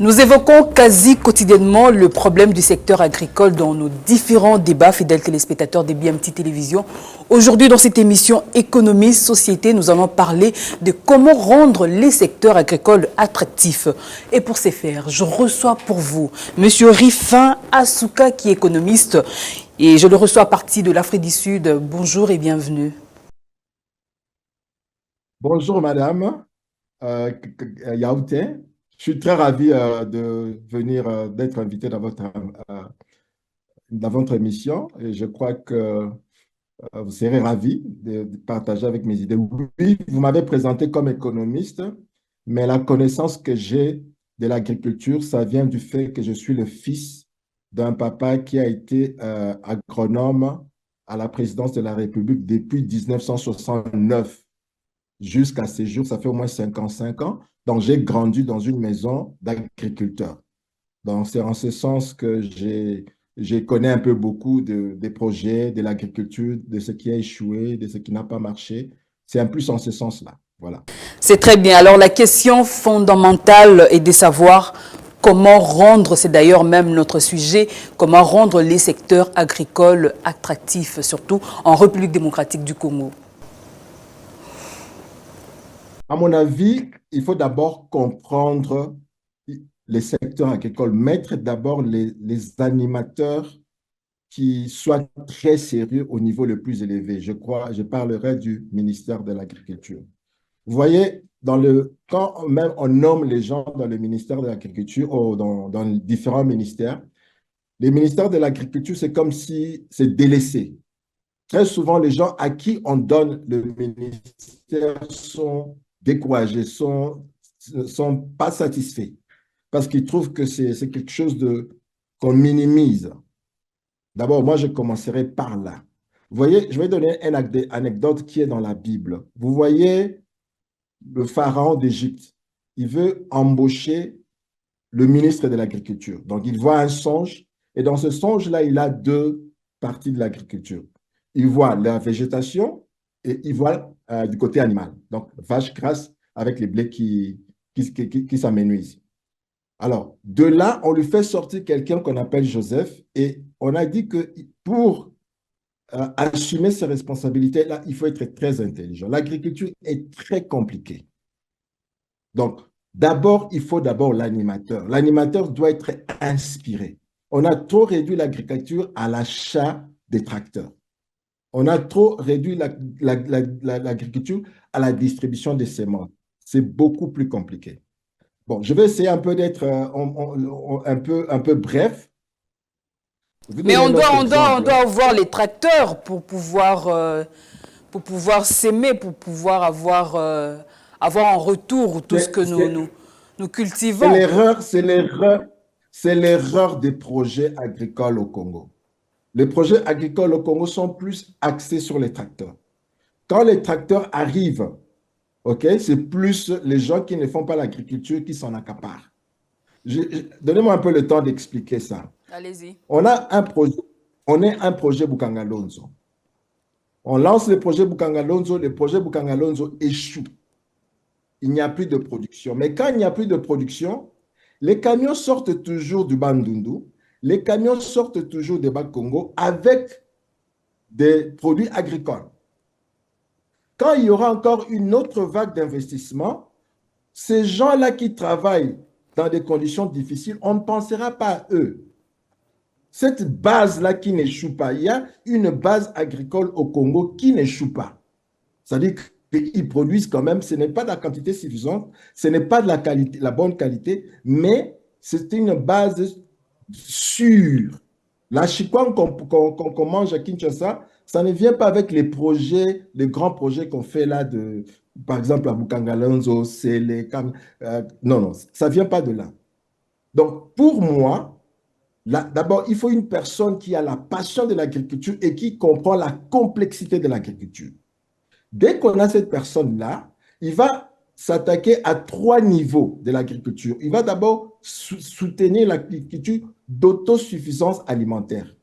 Nous évoquons quasi quotidiennement le problème du secteur agricole dans nos différents débats, fidèles téléspectateurs des BMT Télévision. Aujourd'hui, dans cette émission Économie, Société, nous allons parler de comment rendre les secteurs agricoles attractifs. Et pour ce faire, je reçois pour vous M. Rifin Asuka, qui est économiste, et je le reçois à partir de l'Afrique du Sud. Bonjour et bienvenue. Bonjour Madame Yaoute. Je suis très ravi de venir, d'être invité dans votre émission et je crois que vous serez ravi de partager avec mes idées. Oui, vous m'avez présenté comme économiste, mais la connaissance que j'ai de l'agriculture, ça vient du fait que je suis le fils d'un papa qui a été agronome à la présidence de la République depuis 1969 jusqu'à ces jours, ça fait au moins 55 ans. Donc, j'ai grandi dans une maison d'agriculteurs. Donc, c'est en ce sens que j'ai connais un peu beaucoup des projets, de l'agriculture, de ce qui a échoué, de ce qui n'a pas marché. C'est un plus en ce sens-là. Voilà. C'est très bien. Alors, la question fondamentale est de savoir comment rendre, c'est d'ailleurs même notre sujet, comment rendre les secteurs agricoles attractifs, surtout en République démocratique du Congo. À mon avis, il faut d'abord comprendre les secteurs agricoles, mettre d'abord les animateurs qui soient très sérieux au niveau le plus élevé. Je parlerai du ministère de l'Agriculture. Vous voyez, quand même on nomme les gens dans le ministère de l'Agriculture ou dans les différents ministères, les ministères de l'Agriculture, c'est comme si c'est délaissé. Très souvent, les gens à qui on donne le ministère sont découragés, sont pas satisfaits parce qu'ils trouvent que c'est quelque chose qu'on minimise. D'abord, moi, je commencerai par là. Vous voyez, je vais donner une anecdote qui est dans la Bible. Vous voyez le pharaon d'Égypte. Il veut embaucher le ministre de l'Agriculture. Donc, il voit un songe et dans ce songe-là, il a deux parties de l'agriculture. Il voit la végétation et il voit du côté animal. Donc, vache grasse avec les blés qui s'amenuisent. Alors, de là, on lui fait sortir quelqu'un qu'on appelle Joseph et on a dit que pour assumer ses responsabilités-là, il faut être très intelligent. L'agriculture est très compliquée. Donc, il faut d'abord l'animateur. L'animateur doit être inspiré. On a trop réduit l'agriculture à l'achat des tracteurs. On a trop réduit l'agriculture à la distribution des semences. C'est beaucoup plus compliqué. Bon, je vais essayer un peu d'être un peu bref. Mais on doit avoir les tracteurs pour pouvoir s'aimer, pour pouvoir avoir en retour tout ce que nous cultivons. C'est l'erreur des projets agricoles au Congo. Les projets agricoles au Congo sont plus axés sur les tracteurs. Quand les tracteurs arrivent, okay, c'est plus les gens qui ne font pas l'agriculture qui s'en accaparent. Donnez-moi un peu le temps d'expliquer ça. Allez-y. On est un projet Bukangalonzo. On lance le projet Bukangalonzo échoue. Il n'y a plus de production. Mais quand il n'y a plus de production, les camions sortent toujours du Bandundu, les camions sortent toujours des Bas-Congo avec des produits agricoles. Quand il y aura encore une autre vague d'investissement, ces gens-là qui travaillent dans des conditions difficiles, on ne pensera pas à eux. Cette base-là qui n'échoue pas, il y a une base agricole au Congo qui n'échoue pas. C'est-à-dire qu'ils produisent quand même, ce n'est pas de la quantité suffisante, ce n'est pas de la qualité, la bonne qualité, mais c'est une base sûre. La chikwang qu'on mange à Kinshasa, ça ne vient pas avec les projets, les grands projets qu'on fait là, par exemple à Bukangalonzo, non, non, ça ne vient pas de là. Donc, pour moi, d'abord, il faut une personne qui a la passion de l'agriculture et qui comprend la complexité de l'agriculture. Dès qu'on a cette personne-là, il va s'attaquer à 3 niveaux de l'agriculture. Il va d'abord soutenir l'agriculture d'autosuffisance alimentaire.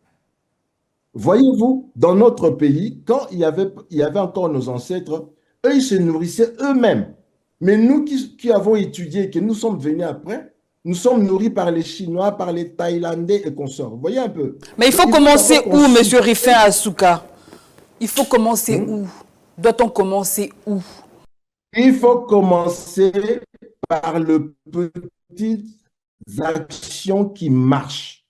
Voyez-vous, dans notre pays, quand il y avait encore nos ancêtres, eux, ils se nourrissaient eux-mêmes. Mais nous qui avons étudié, que nous sommes venus après, Nous sommes nourris par les Chinois, par les Thaïlandais et consorts. Vous voyez un peu? Mais il faut Il faut commencer d'abord qu'on où, Monsieur soutienne. Rifin Asuka? Il faut commencer Hmm? où? Doit-on commencer où? Il faut commencer par le petites actions qui marchent.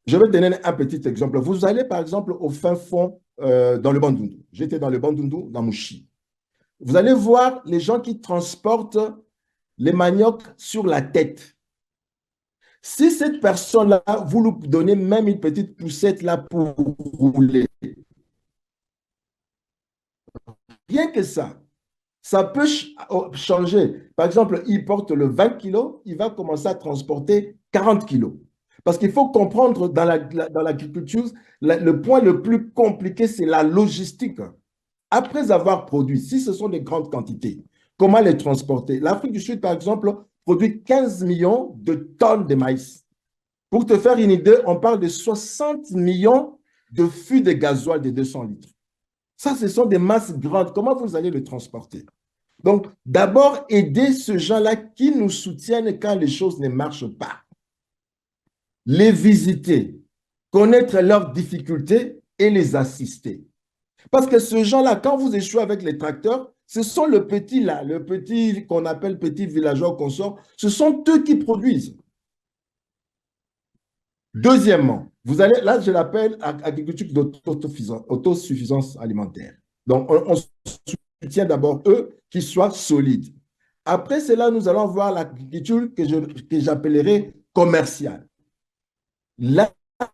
Je vais donner un petit exemple. Vous allez par exemple au fin fond dans le Bandundu. J'étais dans le Bandundu, dans Mouchi. Vous allez voir les gens qui transportent les maniocs sur la tête. Si cette personne-là, vous lui donnez même une petite poussette là pour rouler, rien que ça peut changer. Par exemple, il porte le 20 kilos, il va commencer à transporter 40 kilos. Parce qu'il faut comprendre dans l'agriculture, le point le plus compliqué, c'est la logistique. Après avoir produit, si ce sont des grandes quantités, comment les transporter? L'Afrique du Sud, par exemple, produit 15 millions de tonnes de maïs. Pour te faire une idée, on parle de 60 millions de fûts de gasoil de 200 litres. Ça, ce sont des masses grandes. Comment vous allez le transporter? Donc, d'abord, aider ces gens-là qui nous soutiennent quand les choses ne marchent pas. Les visiter, connaître leurs difficultés et les assister. Parce que ces gens-là, quand vous échouez avec les tracteurs, ce sont le petit là, le petit qu'on appelle petit villageois consort, ce sont eux qui produisent. Deuxièmement, vous allez, là je l'appelle agriculture d'autosuffisance alimentaire. Donc on soutient d'abord eux qui soient solides. Après cela, nous allons voir l'agriculture que j'appellerai commerciale. Là,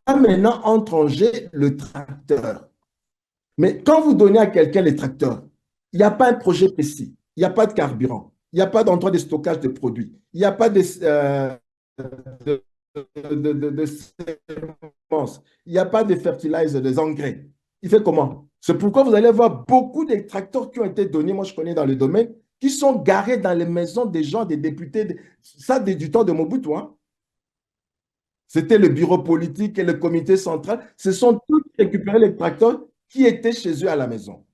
maintenant, entre en jeu le tracteur. Mais quand vous donnez à quelqu'un les tracteurs, il n'y a pas un projet précis, il n'y a pas de carburant, il n'y a pas d'endroit de stockage de produits, il n'y a pas de, de semences, il n'y a pas de fertilizer, des engrais. Il fait comment? C'est pourquoi vous allez voir beaucoup de tracteurs qui ont été donnés, moi je connais dans le domaine, qui sont garés dans les maisons des gens, des députés, ça du temps de Mobutu, hein. C'était le bureau politique et le comité central. Ce sont tous récupérés les tracteurs qui étaient chez eux à la maison.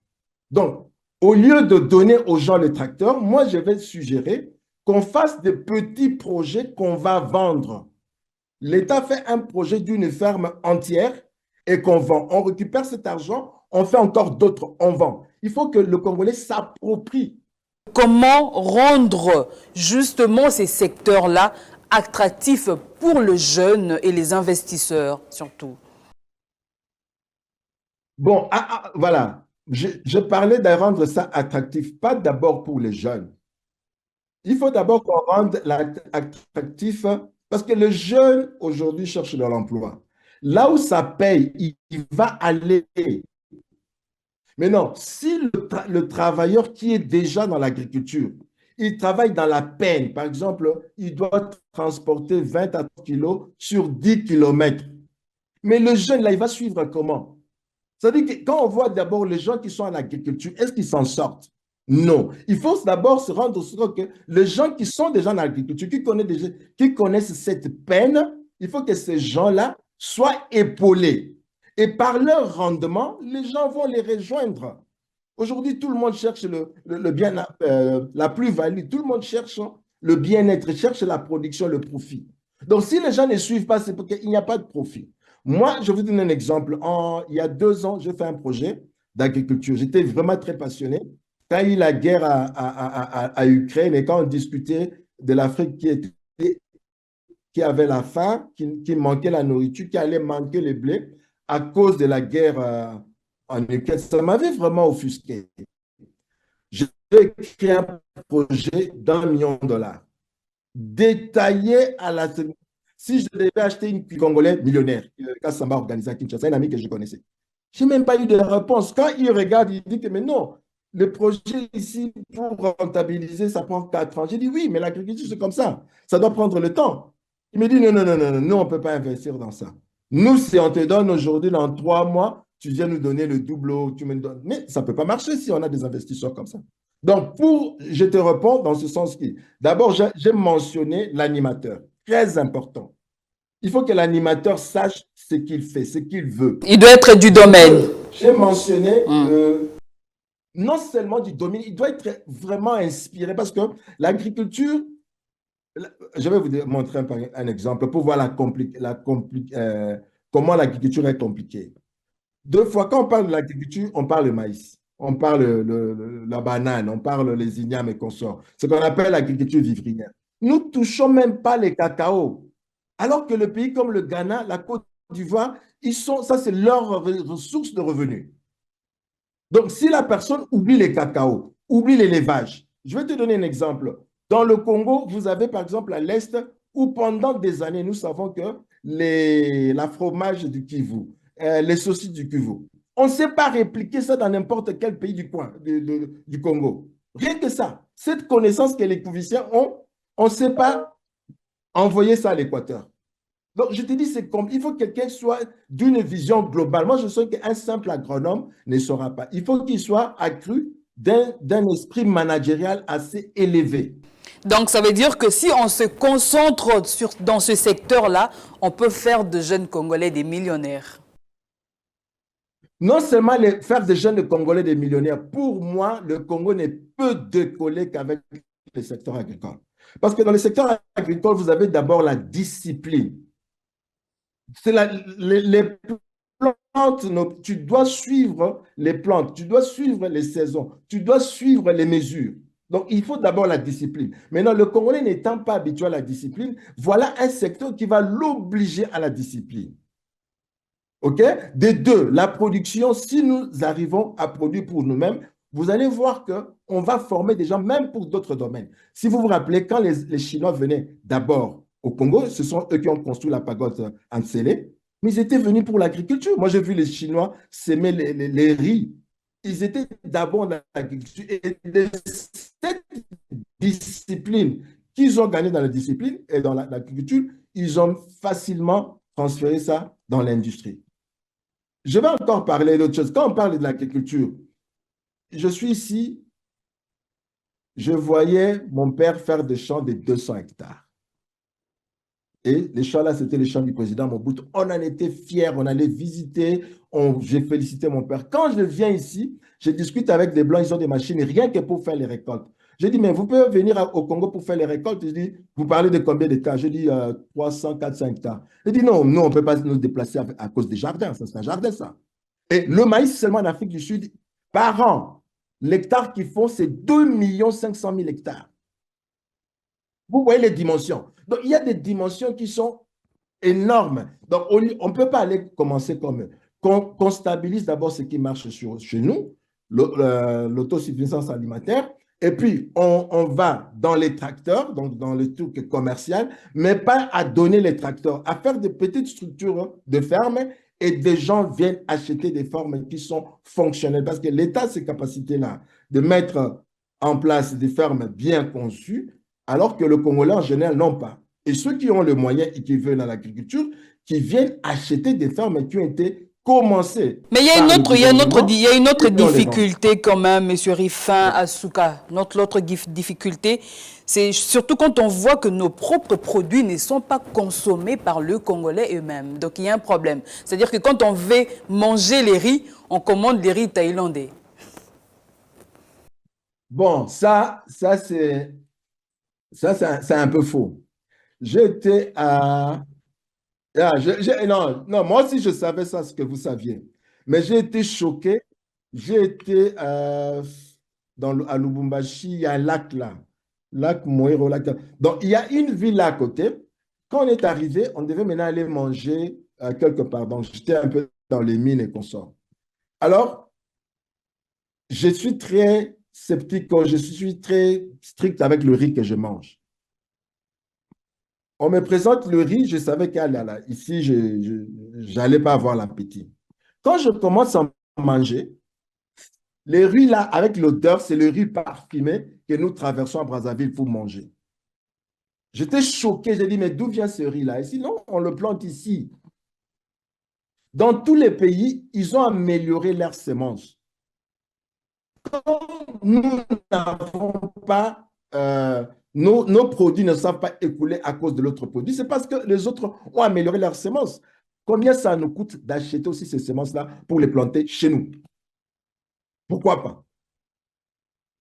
Donc, au lieu de donner aux gens le tracteur, moi, je vais suggérer qu'on fasse des petits projets qu'on va vendre. L'État fait un projet d'une ferme entière et qu'on vend. On récupère cet argent, on fait encore d'autres, on vend. Il faut que le Congolais s'approprie. Comment rendre justement ces secteurs-là attractifs pour le jeune et les investisseurs surtout? Bon, voilà. Je parlais de rendre ça attractif, pas d'abord pour les jeunes. Il faut d'abord qu'on rende attractif parce que le jeune aujourd'hui cherche de l'emploi. Là où ça paye, il va aller. Mais non, si le travailleur qui est déjà dans l'agriculture, il travaille dans la peine, par exemple, il doit transporter 20 à 30 kilos sur 10 kilomètres. Mais le jeune, là, il va suivre comment? C'est-à-dire que quand on voit d'abord les gens qui sont en agriculture, est-ce qu'ils s'en sortent? Non. Il faut d'abord se rendre compte que les gens qui sont déjà en agriculture, qui connaissent cette peine, il faut que ces gens-là soient épaulés. Et par leur rendement, les gens vont les rejoindre. Aujourd'hui, tout le monde cherche le bien, la plus-value. Tout le monde cherche le bien-être, cherche la production, le profit. Donc, si les gens ne suivent pas, c'est parce qu'il n'y a pas de profit. Moi, je vous donne un exemple. Il y a 2 ans, j'ai fait un projet d'agriculture. J'étais vraiment très passionné. Quand il y a eu la guerre à Ukraine et quand on discutait de l'Afrique qui avait la faim, qui manquait la nourriture, qui allait manquer le blé à cause de la guerre en Ukraine, ça m'avait vraiment offusqué. J'ai créé un projet d'1 million de dollars, détaillé à la... Si je devais acheter une Congolais millionnaire, Kassamba organisé à Kinshasa, un ami que je connaissais, je n'ai même pas eu de réponse. Quand il regarde, il dit que, mais non, le projet ici, pour rentabiliser, ça prend 4 ans. J'ai dit, oui, mais l'agriculture, c'est comme ça doit prendre le temps. Il me dit, non, non, non, non, non, nous, on ne peut pas investir dans ça. Nous, si on te donne aujourd'hui, dans 3 mois, tu viens nous donner le double, tu me donnes. Mais ça ne peut pas marcher si on a des investisseurs comme ça. Donc, je te réponds dans ce sens qui, d'abord, j'ai mentionné l'animateur, très important. Il faut que l'animateur sache ce qu'il fait, ce qu'il veut. Il doit être du domaine. J'ai mentionné non seulement du domaine, il doit être vraiment inspiré parce que l'agriculture, Je vais vous montrer un exemple pour voir comment l'agriculture est compliquée. Deux fois, quand on parle de l'agriculture, on parle de maïs, on parle la banane, on parle les ignames et consorts. Ce qu'on appelle l'agriculture vivrière. Nous ne touchons même pas les cacao. Alors que le pays comme le Ghana, la Côte d'Ivoire, ça c'est leur ressource de revenus. Donc, si la personne oublie les cacao, oublie l'élevage, je vais te donner un exemple. Dans le Congo, vous avez par exemple à l'Est, où pendant des années, nous savons que la fromage du Kivu, les saucisses du Kivu, on ne sait pas répliquer ça dans n'importe quel pays du coin du Congo. Rien que ça. Cette connaissance que les Couviciens ont, on ne sait pas envoyer ça à l'Équateur. Donc, je te dis, c'est comme, il faut que quelqu'un soit d'une vision globale. Moi, je sais qu'un simple agronome ne saura pas. Il faut qu'il soit accru d'un esprit managérial assez élevé. Donc, ça veut dire que si on se concentre dans ce secteur-là, on peut faire de jeunes Congolais des millionnaires. Non seulement faire des jeunes Congolais des millionnaires, pour moi, le Congo ne peut décoller qu'avec le secteur agricole. Parce que dans le secteur agricole, vous avez d'abord la discipline. C'est les plantes, tu dois suivre les plantes, tu dois suivre les saisons, tu dois suivre les mesures. Donc, il faut d'abord la discipline. Maintenant, le Congolais n'étant pas habitué à la discipline, voilà un secteur qui va l'obliger à la discipline. OK? Des deux, la production, si nous arrivons à produire pour nous-mêmes, vous allez voir qu'on va former des gens, même pour d'autres domaines. Si vous vous rappelez, quand les Chinois venaient d'abord au Congo, ce sont eux qui ont construit la pagode Ansele, mais ils étaient venus pour l'agriculture. Moi, j'ai vu les Chinois s'aimer les riz. Ils étaient d'abord dans l'agriculture. Et de cette discipline qu'ils ont gagnée dans la discipline et dans l'agriculture, ils ont facilement transféré ça dans l'industrie. Je vais encore parler d'autre chose. Quand on parle de l'agriculture, je suis ici, je voyais mon père faire des champs de 200 hectares. Et les champs là, c'était les champs du président Mobutu. On en était fiers, on allait visiter, j'ai félicité mon père. Quand je viens ici, je discute avec des Blancs, ils ont des machines, rien que pour faire les récoltes. Je dis, mais vous pouvez venir au Congo pour faire les récoltes. Je dis, vous parlez de combien d'hectares? Je dis 300, 400 hectares. Je dis, non, nous, on ne peut pas nous déplacer à cause des jardins. Ça, c'est un jardin, ça. Et le maïs, seulement en Afrique du Sud, par an, l'hectare qu'ils font, c'est 2 500 000 hectares. Vous voyez les dimensions. Donc, il y a des dimensions qui sont énormes. Donc, on ne peut pas aller commencer comme eux. Qu'on stabilise d'abord ce qui marche chez nous, l'autosuffisance alimentaire, et puis on va dans les tracteurs, donc dans le truc commercial, mais pas à donner les tracteurs, à faire des petites structures de fermes et des gens viennent acheter des fermes qui sont fonctionnelles. Parce que l'État a ces capacités-là de mettre en place des fermes bien conçues, alors que le Congolais en général n'ont pas. Et ceux qui ont le moyen et qui veulent dans l'agriculture, qui viennent acheter des fermes qui ont été commencées. Mais il y a une autre difficulté quand même, M. Rifin Asuka. L'autre difficulté, c'est surtout quand on voit que nos propres produits ne sont pas consommés par le Congolais eux-mêmes. Donc il y a un problème. C'est-à-dire que quand on veut manger les riz, on commande les riz thaïlandais. Bon, ça c'est un peu faux. J'étais à... non, moi aussi, je savais ça, ce que vous saviez. Mais j'ai été choqué. J'ai été à Lubumbashi, il y a un lac là. Lac Moero, lac. Donc, il y a une ville là à côté. Quand on est arrivé, on devait maintenant aller manger quelque part. Donc, j'étais un peu dans les mines et consorts. Alors, je suis très sceptique, je suis très strict avec le riz que je mange. On me présente le riz, je savais ici, je n'allais pas avoir l'appétit. Quand je commence à manger, les riz là, avec l'odeur, c'est le riz parfumé que nous traversons à Brazzaville pour manger. J'étais choqué, j'ai dit, mais d'où vient ce riz-là? Et sinon, on le plante ici. Dans tous les pays, ils ont amélioré leurs semences. Quand nous n'avons pas... nos produits ne savent pas écouler à cause de l'autre produit, c'est parce que les autres ont amélioré leurs semences. Combien ça nous coûte d'acheter aussi ces semences-là pour les planter chez nous? Pourquoi pas?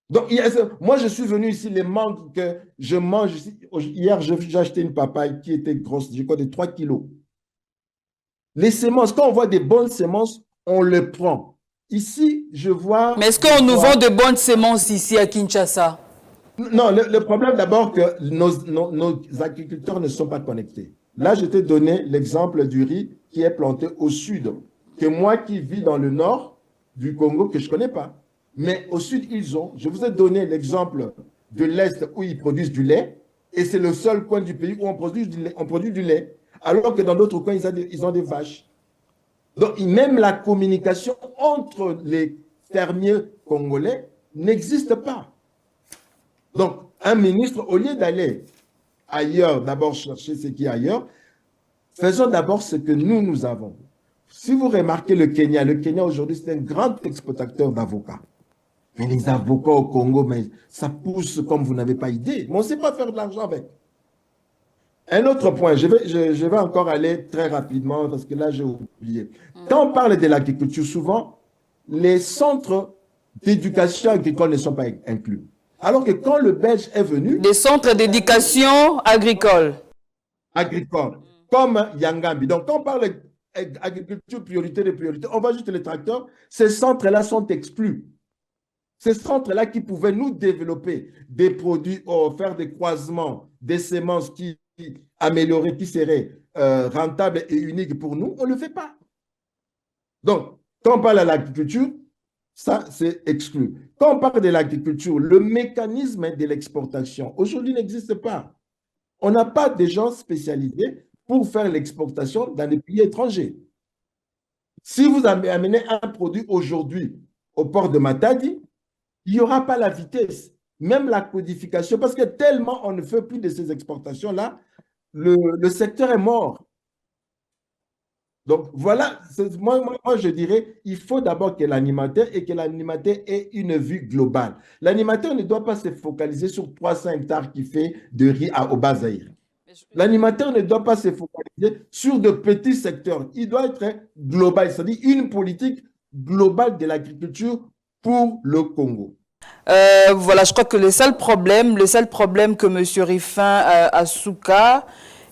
Donc, moi, je suis venu ici, les mangues que je mange ici. Hier, j'ai acheté une papaye qui était grosse, je crois de 3 kilos. Les semences, quand on voit des bonnes semences, on les prend. Ici, Mais est-ce qu'on nous vend de bonnes semences ici à Kinshasa? Non, le problème d'abord que nos agriculteurs ne sont pas connectés. Là, je t'ai donné l'exemple du riz qui est planté au sud, que moi qui vis dans le nord du Congo, que je ne connais pas. Mais au sud, ils ont. Je vous ai donné l'exemple de l'Est où ils produisent du lait, et c'est le seul coin du pays où on produit du lait, alors que dans d'autres coins, ils ont des vaches. Donc, même la communication entre les fermiers congolais n'existe pas. Donc, un ministre, au lieu d'aller ailleurs, d'abord chercher ce qui est ailleurs, faisons d'abord ce que nous avons. Si vous remarquez le Kenya aujourd'hui, c'est un grand exportateur d'avocats. Mais les avocats au Congo, mais ça pousse comme vous n'avez pas idée. Mais on ne sait pas faire de l'argent avec. Un autre point, je vais encore aller très rapidement parce que là, j'ai oublié. Quand on parle de l'agriculture, souvent, les centres d'éducation agricole ne sont pas inclus. Alors que quand le Belge est venu, des centres d'éducation agricole, comme Yangambi. Donc, quand on parle d'agriculture priorité de priorité, on va juste les tracteurs, ces centres-là sont exclus. Ces centres-là qui pouvaient nous développer des produits, faire des croisements, des semences qui améliorées, qui seraient rentables et uniques pour nous, on ne le fait pas. Donc, quand on parle de l'agriculture, ça, c'est exclu. Quand on parle de l'agriculture, le mécanisme de l'exportation, aujourd'hui, n'existe pas. On n'a pas de gens spécialisés pour faire l'exportation dans les pays étrangers. Si vous amenez un produit aujourd'hui au port de Matadi, il n'y aura pas la vitesse, même la codification, parce que tellement on ne fait plus de ces exportations-là, le secteur est mort. Donc voilà, moi, je dirais, il faut d'abord que l'animateur ait une vue globale. L'animateur ne doit pas se focaliser sur 300 hectares qui fait de riz au Bazaïr. L'animateur ne doit pas se focaliser sur de petits secteurs. Il doit être global, c'est-à-dire une politique globale de l'agriculture pour le Congo. Voilà, je crois que le seul problème que M. Riffin Asuka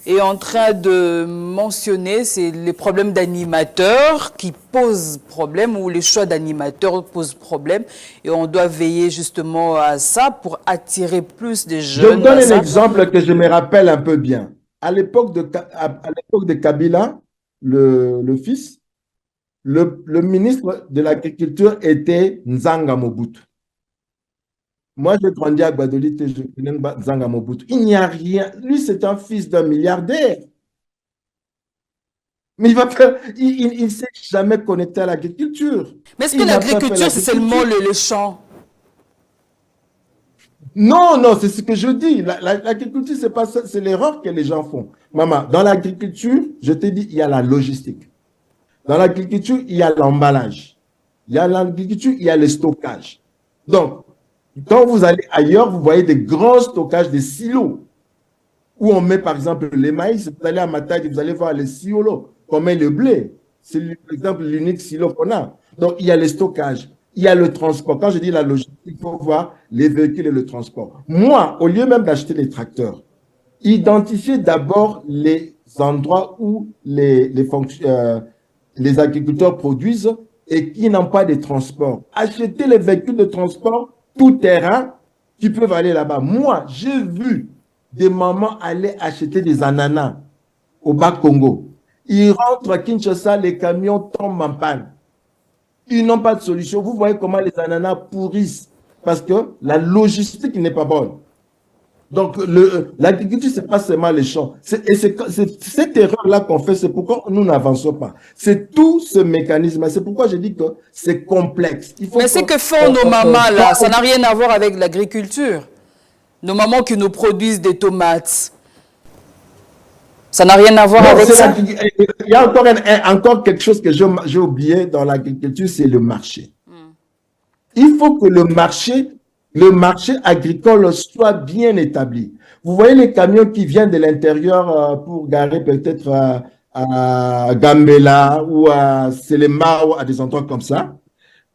est en train de mentionner, c'est les problèmes d'animateurs qui posent problème, ou les choix d'animateurs posent problème. Et on doit veiller justement à ça pour attirer plus de jeunes. Je donne un exemple que je me rappelle un peu bien. À l'époque de Kabila, le fils, le ministre de l'Agriculture était Nzanga Mobutu. Moi, j'ai grandi à Guadeloupe et je connais Nzanga Mobutu. Il n'y a rien. Lui, c'est un fils d'un milliardaire. Mais il ne s'est jamais connecté à l'agriculture. Mais est-ce que l'agriculture, c'est seulement le champ? Non, non, c'est ce que je dis. L'agriculture, c'est pas ça, c'est l'erreur que les gens font. Maman, dans l'agriculture, je te dis, il y a la logistique. Dans l'agriculture, il y a l'emballage. Il y a l'agriculture, il y a le stockage. Donc, quand vous allez ailleurs, vous voyez des grands stockages, des silos, où on met par exemple les maïs. Vous allez à Matadi, vous allez voir les silos, qu'on met le blé. C'est par exemple l'unique silo qu'on a. Donc, il y a le stockage, il y a le transport. Quand je dis la logistique, il faut voir les véhicules et le transport. Moi, au lieu même d'acheter les tracteurs, identifiez d'abord les endroits où les agriculteurs produisent et qui n'ont pas de transport. Achetez les véhicules de transport tout terrain qui peuvent aller là-bas. Moi, j'ai vu des mamans aller acheter des ananas au Bas-Congo. Ils rentrent à Kinshasa, les camions tombent en panne. Ils n'ont pas de solution. Vous voyez comment les ananas pourrissent parce que la logistique n'est pas bonne. Donc, l'agriculture, ce n'est pas seulement les champs. Et c'est cette erreur-là qu'on fait, c'est pourquoi nous n'avançons pas. C'est tout ce mécanisme. C'est pourquoi je dis que c'est complexe. Mais c'est que font nos mamans, là, ça n'a rien à voir avec l'agriculture. Nos mamans qui nous produisent des tomates, ça n'a rien à voir avec ça. Il y a encore quelque chose que j'ai oublié dans l'agriculture, c'est le marché. Il faut que le marché agricole soit bien établi. Vous voyez les camions qui viennent de l'intérieur pour garer peut-être à Gambela ou à Selema ou à des endroits comme ça.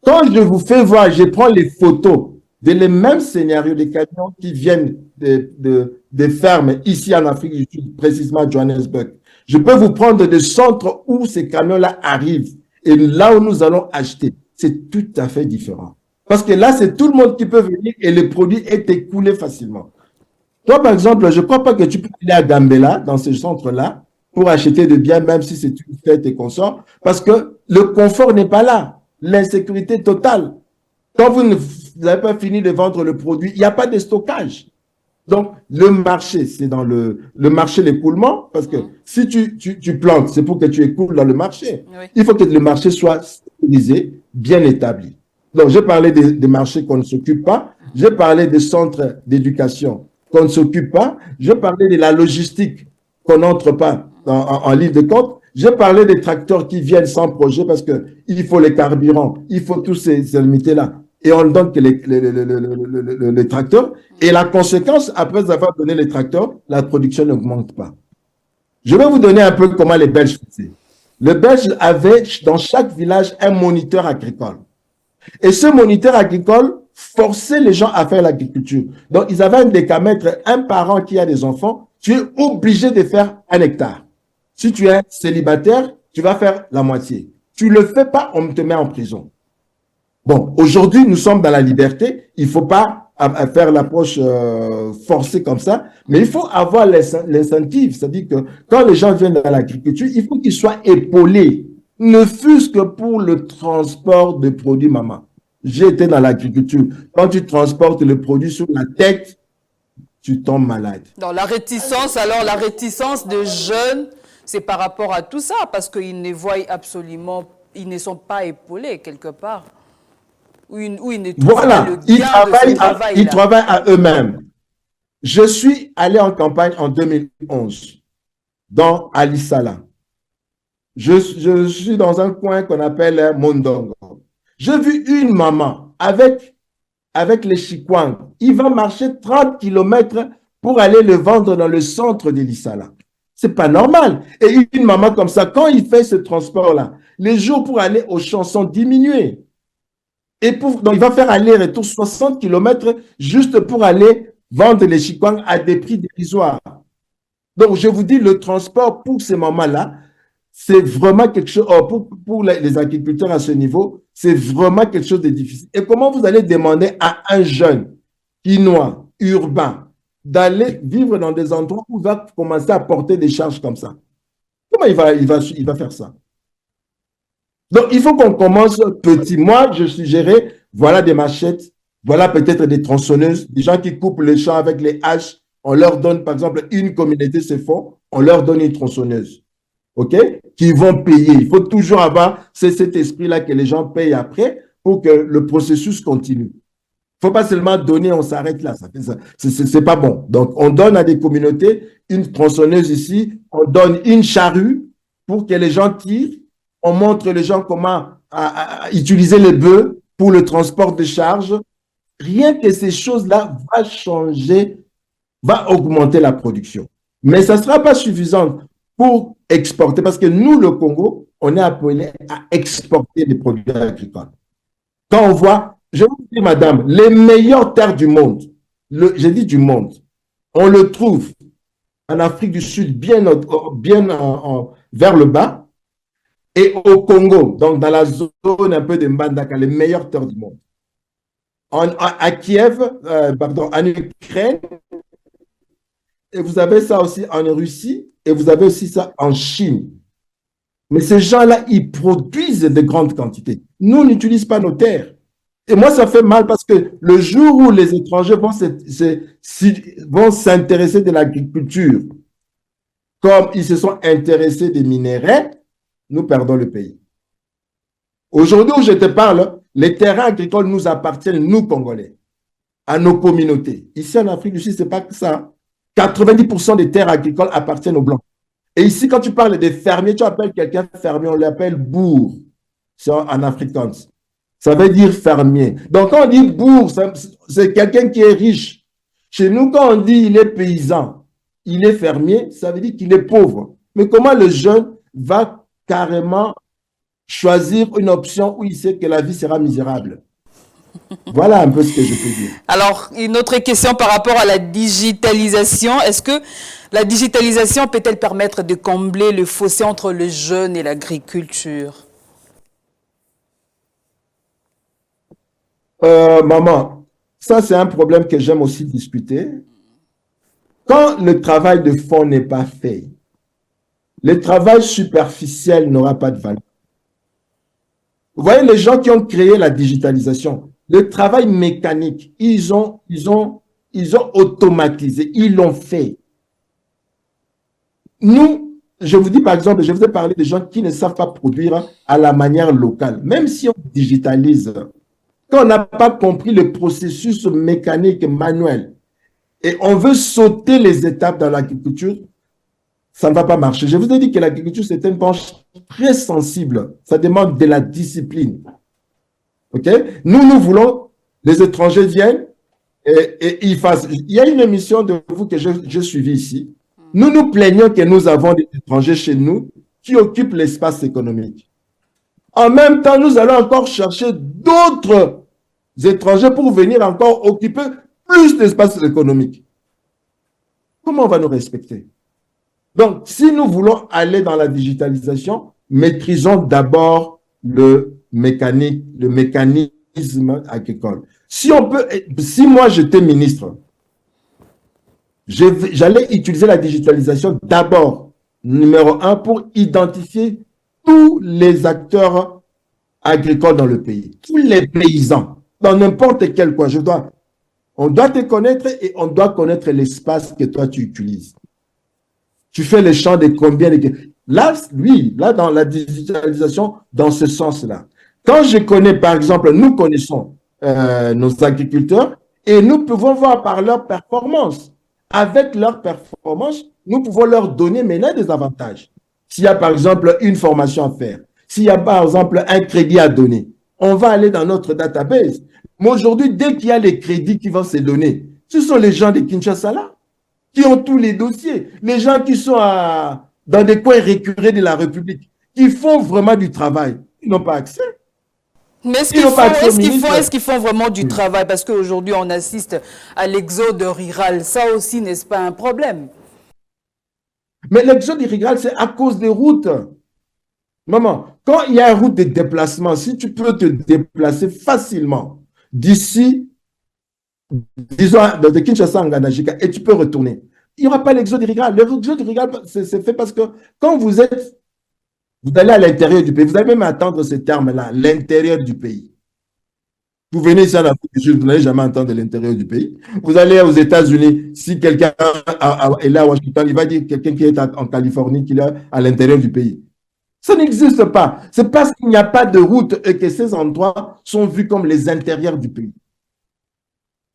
Quand je vous fais voir, je prends les photos les mêmes scénarios, des camions qui viennent des fermes ici en Afrique du Sud, précisément à Johannesburg. Je peux vous prendre des centres où ces camions-là arrivent et là où nous allons acheter. C'est tout à fait différent. Parce que là, c'est tout le monde qui peut venir et le produit est écoulé facilement. Toi, par exemple, je ne crois pas que tu peux aller à Gambela, dans ce centre-là, pour acheter des biens, même si c'est une fête et consort, parce que le confort n'est pas là. L'insécurité totale. Quand vous n'avez pas fini de vendre le produit, il n'y a pas de stockage. Donc, le marché, c'est dans le marché l'écoulement, parce que si tu plantes, c'est pour que tu écoules dans le marché. Oui. Il faut que le marché soit stabilisé, bien établi. Donc, j'ai parlé des marchés qu'on ne s'occupe pas, j'ai parlé des centres d'éducation qu'on ne s'occupe pas, j'ai parlé de la logistique qu'on n'entre pas en ligne de compte, j'ai parlé des tracteurs qui viennent sans projet parce qu'il faut les carburants, il faut tous ces limités-là. Et on ne donne que les tracteurs. Et la conséquence, après avoir donné les tracteurs, la production n'augmente pas. Je vais vous donner un peu comment les Belges faisaient. Les Belges avaient dans chaque village un moniteur agricole. Et ce moniteur agricole forçait les gens à faire l'agriculture. Donc, ils avaient un décamètre, un parent qui a des enfants, tu es obligé de faire 1 hectare. Si tu es célibataire, tu vas faire la moitié. Tu ne le fais pas, on te met en prison. Bon, aujourd'hui, nous sommes dans la liberté. Il ne faut pas faire l'approche forcée comme ça, mais il faut avoir l'incentive. C'est-à-dire que quand les gens viennent dans l'agriculture, il faut qu'ils soient épaulés, ne fût-ce que pour le transport de produits, maman. J'ai été dans l'agriculture. Quand tu transportes le produit sur la tête, tu tombes malade. Dans la réticence, alors la réticence des jeunes, c'est par rapport à tout ça, parce qu'ils ne voient absolument, ils ne sont pas épaulés quelque part. Ou ils ne trouvent Voilà, pas le gain ils travaillent à eux-mêmes. Je suis allé en campagne en 2011, dans Alisala. Je suis dans un coin qu'on appelle Mondongo. J'ai vu une maman avec les chikwang. Il va marcher 30 km pour aller le vendre dans le centre de l'Issala. C'est pas normal. Et une maman comme ça, quand il fait ce transport-là, les jours pour aller aux champs sont diminués. Et donc, il va faire aller-retour 60 km juste pour aller vendre les chikwang à des prix dérisoires. Donc, je vous dis, le transport pour ces mamans-là, c'est vraiment quelque chose, pour les agriculteurs à ce niveau, c'est vraiment quelque chose de difficile. Et comment vous allez demander à un jeune quinois, urbain, d'aller vivre dans des endroits où il va commencer à porter des charges comme ça? Comment il va faire ça? Donc, il faut qu'on commence petit. Moi, je suggérais, voilà des machettes, voilà peut-être des tronçonneuses, des gens qui coupent les champs avec les haches. On leur donne, par exemple, une communauté se font, on leur donne une tronçonneuse. OK? Qui vont payer. Il faut toujours avoir cet esprit-là que les gens payent après pour que le processus continue. Il ne faut pas seulement donner, on s'arrête là. C'est pas bon. Donc, on donne à des communautés une tronçonneuse ici, on donne une charrue pour que les gens tirent. On montre les gens comment à utiliser les bœufs pour le transport de charges. Rien que ces choses-là va changer, va augmenter la production. Mais ça ne sera pas suffisant pour exporter, parce que nous, le Congo, on est appelé à exporter des produits agricoles. Quand on voit, je vous dis, madame, les meilleures terres du monde, j'ai dit du monde, on le trouve en Afrique du Sud, bien vers le bas, et au Congo, donc dans la zone un peu de Mbandaka, les meilleures terres du monde. À Kiev, en Ukraine, et vous avez ça aussi en Russie, et vous avez aussi ça en Chine. Mais ces gens-là, ils produisent de grandes quantités. Nous, on n'utilise pas nos terres. Et moi, ça fait mal parce que le jour où les étrangers vont s'intéresser de l'agriculture, comme ils se sont intéressés des minéraux, nous perdons le pays. Aujourd'hui où je te parle, les terrains agricoles nous appartiennent, nous, Congolais, à nos communautés. Ici, en Afrique du Sud, ce n'est pas que ça. 90% des terres agricoles appartiennent aux Blancs. Et ici, quand tu parles des fermiers, tu appelles quelqu'un fermier, on l'appelle bourg. C'est en afrikaans. Ça veut dire fermier. Donc, quand on dit bourg, c'est quelqu'un qui est riche. Chez nous, quand on dit il est paysan, il est fermier, ça veut dire qu'il est pauvre. Mais comment le jeune va carrément choisir une option où il sait que la vie sera misérable? Voilà un peu ce que je peux dire. Alors, une autre question par rapport à la digitalisation. Est-ce que la digitalisation peut-elle permettre de combler le fossé entre le jeune et l'agriculture? Maman, ça c'est un problème que j'aime aussi discuter. Quand le travail de fond n'est pas fait, le travail superficiel n'aura pas de valeur. Vous voyez, les gens qui ont créé la digitalisation, le travail mécanique, ils ont automatisé, ils l'ont fait. Nous, je vous dis par exemple, je vous ai parlé des gens qui ne savent pas produire à la manière locale. Même si on digitalise, quand on n'a pas compris le processus mécanique manuel et on veut sauter les étapes dans l'agriculture, ça ne va pas marcher. Je vous ai dit que l'agriculture, c'est une branche très sensible. Ça demande de la discipline. OK? Nous voulons, les étrangers viennent et ils fassent. Il y a une émission de vous que je suivis ici. Nous nous plaignons que nous avons des étrangers chez nous qui occupent l'espace économique. En même temps, nous allons encore chercher d'autres étrangers pour venir encore occuper plus d'espace économique. Comment on va nous respecter? Donc, si nous voulons aller dans la digitalisation, maîtrisons d'abord le mécanisme agricole. Si moi j'étais ministre, j'allais utiliser la digitalisation d'abord, numéro un, pour identifier tous les acteurs agricoles dans le pays, tous les paysans, dans n'importe quel coin. On doit te connaître et on doit connaître l'espace que toi tu utilises. Tu fais les champs de combien de... Là, dans la digitalisation, dans ce sens-là. Quand je connais, par exemple, nous connaissons nos agriculteurs et nous pouvons voir par leur performance. Avec leur performance, nous pouvons leur donner maintenant des avantages. S'il y a, par exemple, une formation à faire, s'il y a, par exemple, un crédit à donner, on va aller dans notre database. Mais aujourd'hui, dès qu'il y a les crédits qui vont se donner, ce sont les gens de Kinshasa là qui ont tous les dossiers, les gens qui sont dans des coins récurrents de la République, qui font vraiment du travail, ils n'ont pas accès. Mais est-ce qu'ils font vraiment du travail? Parce qu'aujourd'hui, on assiste à l'exode rural. Ça aussi, n'est-ce pas un problème? Mais l'exode rural, c'est à cause des routes. Maman, quand il y a une route de déplacement, si tu peux te déplacer facilement d'ici, disons, de Kinshasa en Ganajika, et tu peux retourner, il n'y aura pas l'exode rural. L'exode rural, c'est fait parce que quand vous allez à l'intérieur du pays, vous allez même attendre ce terme-là, l'intérieur du pays. Vous venez ici en Afrique du Sud, vous n'allez jamais entendre l'intérieur du pays. Vous allez aux États-Unis, si quelqu'un est là à Washington, il va dire quelqu'un qui est en Californie, qu'il est à l'intérieur du pays. Ça n'existe pas. C'est parce qu'il n'y a pas de route et que ces endroits sont vus comme les intérieurs du pays.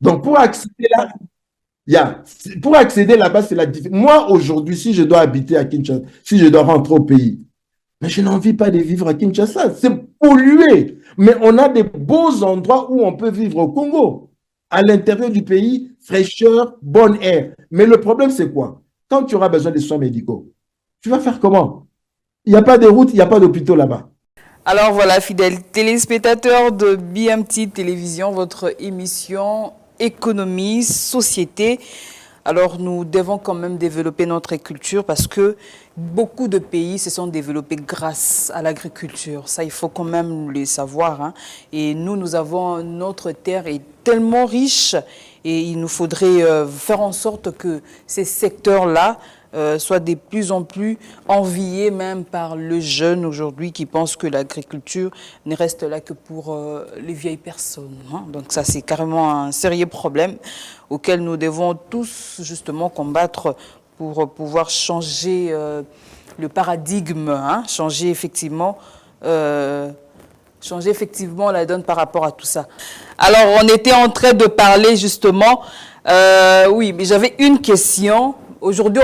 Donc, pour accéder là-bas, c'est la différence. Moi, aujourd'hui, si je dois habiter à Kinshasa, si je dois rentrer au pays, mais je n'ai envie pas de vivre à Kinshasa. C'est pollué. Mais on a des beaux endroits où on peut vivre au Congo. À l'intérieur du pays, fraîcheur, bon air. Mais le problème, c'est quoi? Quand tu auras besoin de soins médicaux, tu vas faire comment? Il n'y a pas de route, il n'y a pas d'hôpitaux là-bas. Alors voilà, fidèles téléspectateurs de BMT Télévision, votre émission Économie, Société. Alors nous devons quand même développer notre culture parce que beaucoup de pays se sont développés grâce à l'agriculture. Ça, il faut quand même le savoir, hein. Et nous avons, notre terre est tellement riche et il nous faudrait faire en sorte que ces secteurs-là soient de plus en plus enviés même par le jeune aujourd'hui qui pense que l'agriculture ne reste là que pour les vieilles personnes, hein. Donc ça, c'est carrément un sérieux problème auquel nous devons tous justement combattre pour pouvoir changer le paradigme, hein, changer effectivement la donne par rapport à tout ça. Alors, on était en train de parler justement, oui, mais j'avais une question. Aujourd'hui,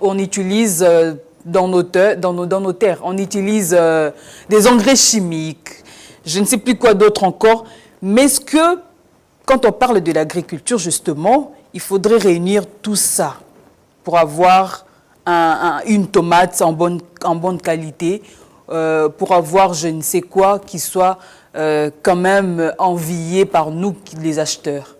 on utilise dans nos terres, on utilise des engrais chimiques, je ne sais plus quoi d'autre encore, mais est-ce que, quand on parle de l'agriculture, justement, il faudrait réunir tout ça pour avoir une tomate en bonne qualité, pour avoir je ne sais quoi qui soit quand même envié par nous, les acheteurs?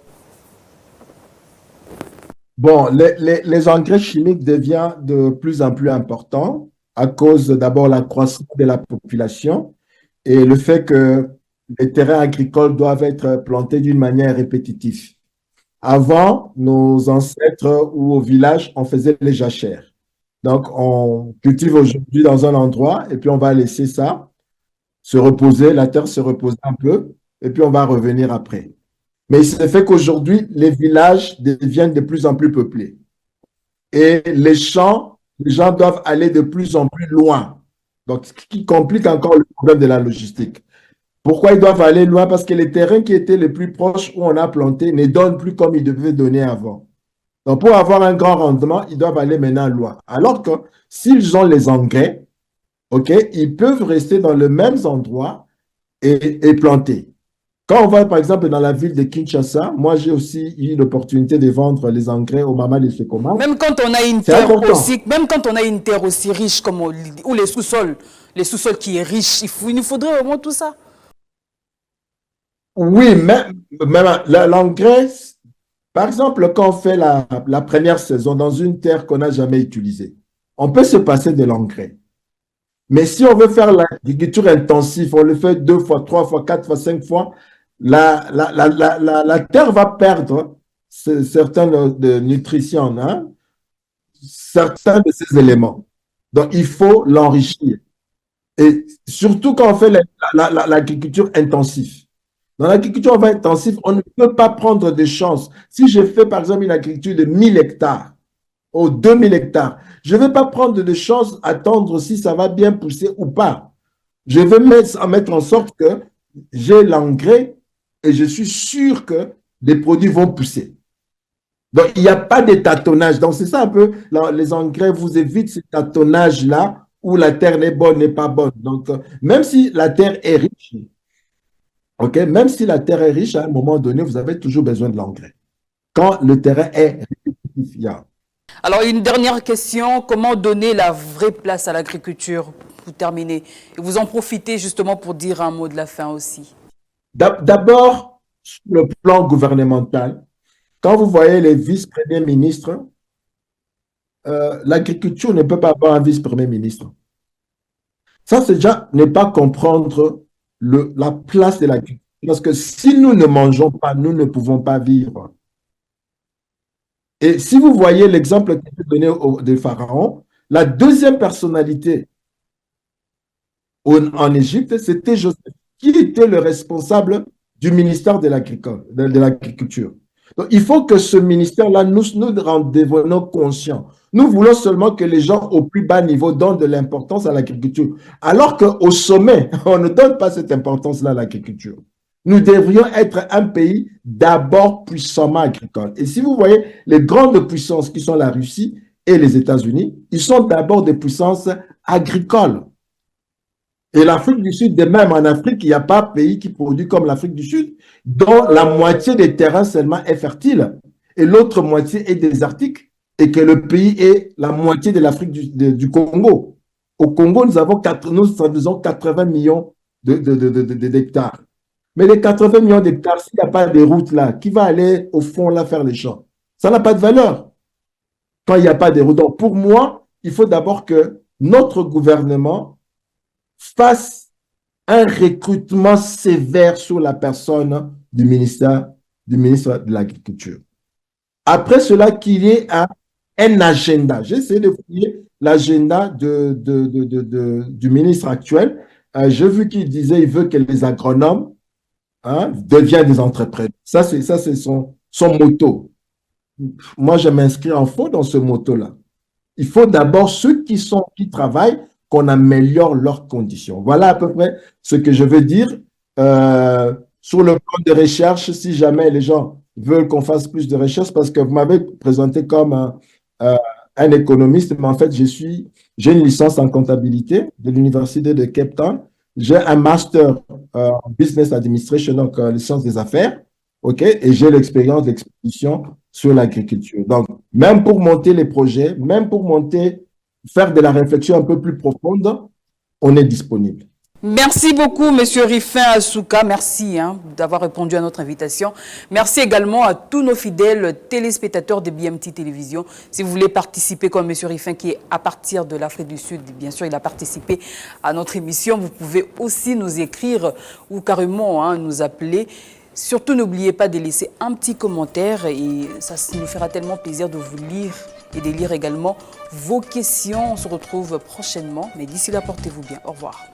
Bon, les engrais chimiques deviennent de plus en plus importants à cause d'abord la croissance de la population et le fait que les terrains agricoles doivent être plantés d'une manière répétitive. Avant, nos ancêtres ou au village, on faisait les jachères. Donc, on cultive aujourd'hui dans un endroit et puis on va laisser ça se reposer, la terre se reposer un peu et puis on va revenir après. Mais il se fait qu'aujourd'hui, les villages deviennent de plus en plus peuplés. Et les champs, les gens doivent aller de plus en plus loin. Donc, ce qui complique encore le problème de la logistique. Pourquoi ils doivent aller loin? Parce que les terrains qui étaient les plus proches où on a planté ne donnent plus comme ils devaient donner avant. Donc, pour avoir un grand rendement, ils doivent aller maintenant loin. Alors que s'ils ont les engrais, OK, ils peuvent rester dans le même endroit et planter. Quand on va, par exemple, dans la ville de Kinshasa, moi, j'ai aussi eu l'opportunité de vendre les engrais au Mama de Sekoma. Même quand on a une C'est terre important. aussi, même quand on a une terre aussi riche comme ou les sous-sols qui est riche, il nous faudrait au moins tout ça. Oui, même l'engrais, par exemple, quand on fait la première saison dans une terre qu'on n'a jamais utilisée, on peut se passer de l'engrais. Mais si on veut faire l'agriculture intensive, on le fait 2 fois, 3 fois, 4 fois, 5 fois, la terre va perdre certaines de nutrition, hein, certains de ces éléments. Donc, il faut l'enrichir. Et surtout quand on fait l'agriculture intensive. Dans l'agriculture intensive, on ne peut pas prendre de chance. Si je fais, par exemple, une agriculture de 1000 hectares ou 2000 hectares, je ne vais pas prendre de chance, attendre si ça va bien pousser ou pas. Je vais mettre en sorte que j'ai l'engrais et je suis sûr que les produits vont pousser. Donc, il n'y a pas de tâtonnage. Donc, c'est ça un peu, les engrais vous évitent ce tâtonnage-là où la terre n'est bonne, n'est pas bonne. Donc, même si la terre est riche, OK, même si la terre est riche, à un moment donné, vous avez toujours besoin de l'engrais. Quand le terrain est rectifiant. Alors, une dernière question, comment donner la vraie place à l'agriculture pour terminer? Et vous en profitez justement pour dire un mot de la fin aussi. D'abord, sur le plan gouvernemental, quand vous voyez les vice-premiers ministres, l'agriculture ne peut pas avoir un vice-premier ministre. Ça, c'est déjà ne pas comprendre la place de l'agriculture. Parce que si nous ne mangeons pas, nous ne pouvons pas vivre. Et si vous voyez l'exemple que je donné de Pharaon, la deuxième personnalité en Égypte, c'était Joseph, qui était le responsable du ministère de l'Agriculture. Donc, il faut que ce ministère-là, nous devenons conscients. Nous voulons seulement que les gens au plus bas niveau donnent de l'importance à l'agriculture, alors qu'au sommet, on ne donne pas cette importance-là à l'agriculture. Nous devrions être un pays d'abord puissamment agricole. Et si vous voyez les grandes puissances qui sont la Russie et les États-Unis, ils sont d'abord des puissances agricoles. Et l'Afrique du Sud, de même en Afrique, il n'y a pas de pays qui produit comme l'Afrique du Sud, dont la moitié des terrains seulement est fertile et l'autre moitié est désertique, et que le pays est la moitié de l'Afrique du Congo. Au Congo, nous avons 80 millions d'hectares. Mais les 80 millions d'hectares, s'il n'y a pas de routes là, qui va aller au fond là faire les champs? Ça n'a pas de valeur quand il n'y a pas de routes. Donc pour moi, il faut d'abord que notre gouvernement fasse un recrutement sévère sur la personne du ministre de l'Agriculture. Après cela, qu'il y ait un agenda. J'ai essayé de fouiller l'agenda du ministre actuel. J'ai vu qu'il disait qu'il veut que les agronomes deviennent des entrepreneurs. Ça, c'est son motto. Moi, je m'inscris en faux dans ce motto-là. Il faut d'abord ceux qui travaillent, qu'on améliore leurs conditions. Voilà à peu près ce que je veux dire. Sur le plan de recherche, si jamais les gens veulent qu'on fasse plus de recherche, parce que vous m'avez présenté comme un économiste, mais en fait, j'ai une licence en comptabilité de l'Université de Cape Town. J'ai un master en business administration, donc les sciences des affaires, OK, et j'ai l'expérience d'expédition sur l'agriculture. Donc, même pour monter les projets, même pour faire de la réflexion un peu plus profonde, on est disponible. Merci beaucoup, Monsieur Rifin Asuka. Merci d'avoir répondu à notre invitation. Merci également à tous nos fidèles téléspectateurs de BMT Télévision. Si vous voulez participer comme Monsieur Rifin, qui est à partir de l'Afrique du Sud, bien sûr, il a participé à notre émission. Vous pouvez aussi nous écrire ou carrément nous appeler. Surtout, n'oubliez pas de laisser un petit commentaire et ça nous fera tellement plaisir de vous lire et de lire également vos questions. On se retrouve prochainement. Mais d'ici là, portez-vous bien. Au revoir.